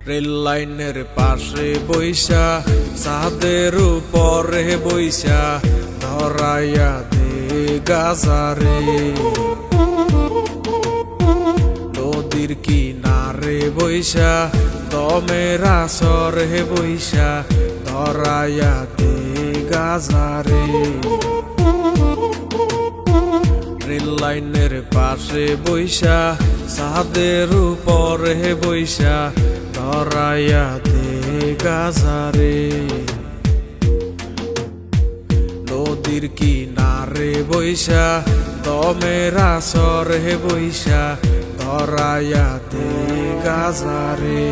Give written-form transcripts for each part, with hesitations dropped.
Rail লাইনের পাশে বইসা ছাদের উপরে বইসা ধরাইয়া দে গাজারে, নদীর কিনারে বইসা দমের আসরে বইসা ধরাইয়া দে গাজারে। রেল লাইনের পাশে বইসা ছাদের উপরে বইসা ধরাইয়া দে গাজারে, নদীর কিনারে বইসা দমের আসরে বইসা ধরাইয়া দে গাজারে।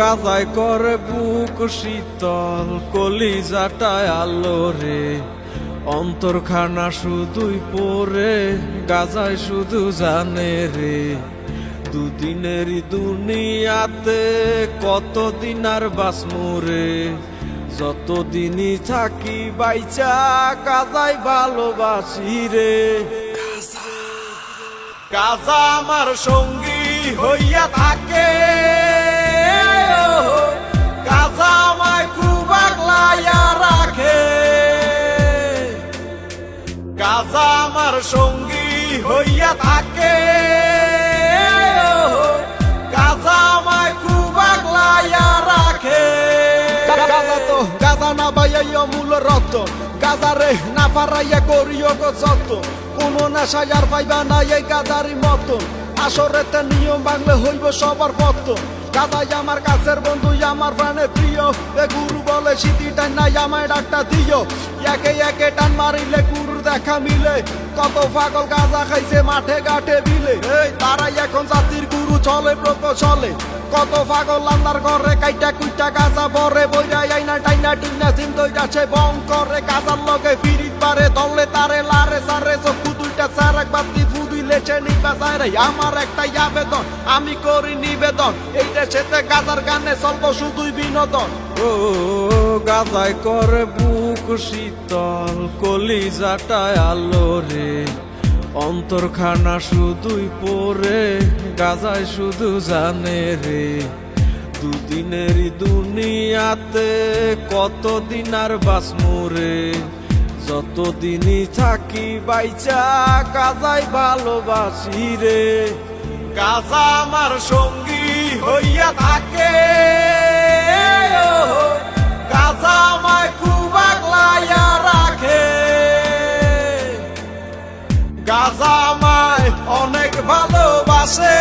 গাজায় করে বুক শীতল, কলিজাটায় আলো রে, অন্তরখানা শুধুই পরে গাজায় শুধু জানে রে। দুদিনেরই দুনিয়াতে কতদিন আর বাঁচমু রে, যতদিনই থাকি বাইচা গাজায় ভালোবাসি রে। গাজা আমার সঙ্গী হইয়া থাকে, গাজা আমায় খুব আগলাইয়া রাখে। গাজা আমার সঙ্গী হইয়া থাকে, গাজা আমায় খুব আগলাইয়া রাখে। গাজা না বাইয়া মূল রক্ত, গাজারে না পারাইয়া করিও গো যত, কোনো নেশায় আর পাইবা না এই গাজারি মতন। আসরেতে নিয়ম বাংলে হইব সবার পতন। গাজাই আমার কাছের বন্ধু, আমার প্রাণের প্রিয়, এ গুরু বলে সিটি টান নাই আমায় ডাকটা দিও। একে একে টান মারিলে গুরুর দেখা মিলে, কত পাগল গাজা খাইছে মাঠে ঘাটে বিলে। এই তারাই এখন জাতির গুরু, চলে প্রকৌশলে। কত পাগল আন্দার ঘরে কাইটা কুইটা গাজা বরে, বইরাই আইনা টাইনা টিনা চিন্তই যাচ্ছে বং করে। গাজার লগে ফিরিত পারে দলে তারে লারে সারে, চক্ষু দুইটা চার একবার ফুদুই লেছে নিবা যায় রে। আমার একটাই আবেদন, আমি করি নিবেদন, এই দেশেতে গাজার গানে চলব শুধুই বিনোদন। ও গাজায় করে বুক শীতল, কলিজাটায় আলো রে, অন্তরখানা শুধুই পরে গাজায় শুধু জানে রে। দুদিনেরই দুনিয়াতে কতদিন আর বাঁচমু রে, যতদিনই থাকি বাইচা গাজায় ভালোবাসি রে। গাজা আমার সঙ্গী হইয়া থাকে, গাজা আমায় খুব আগলাইয়া রাখে। গাজা আমায় অনেক ভালোবাসে।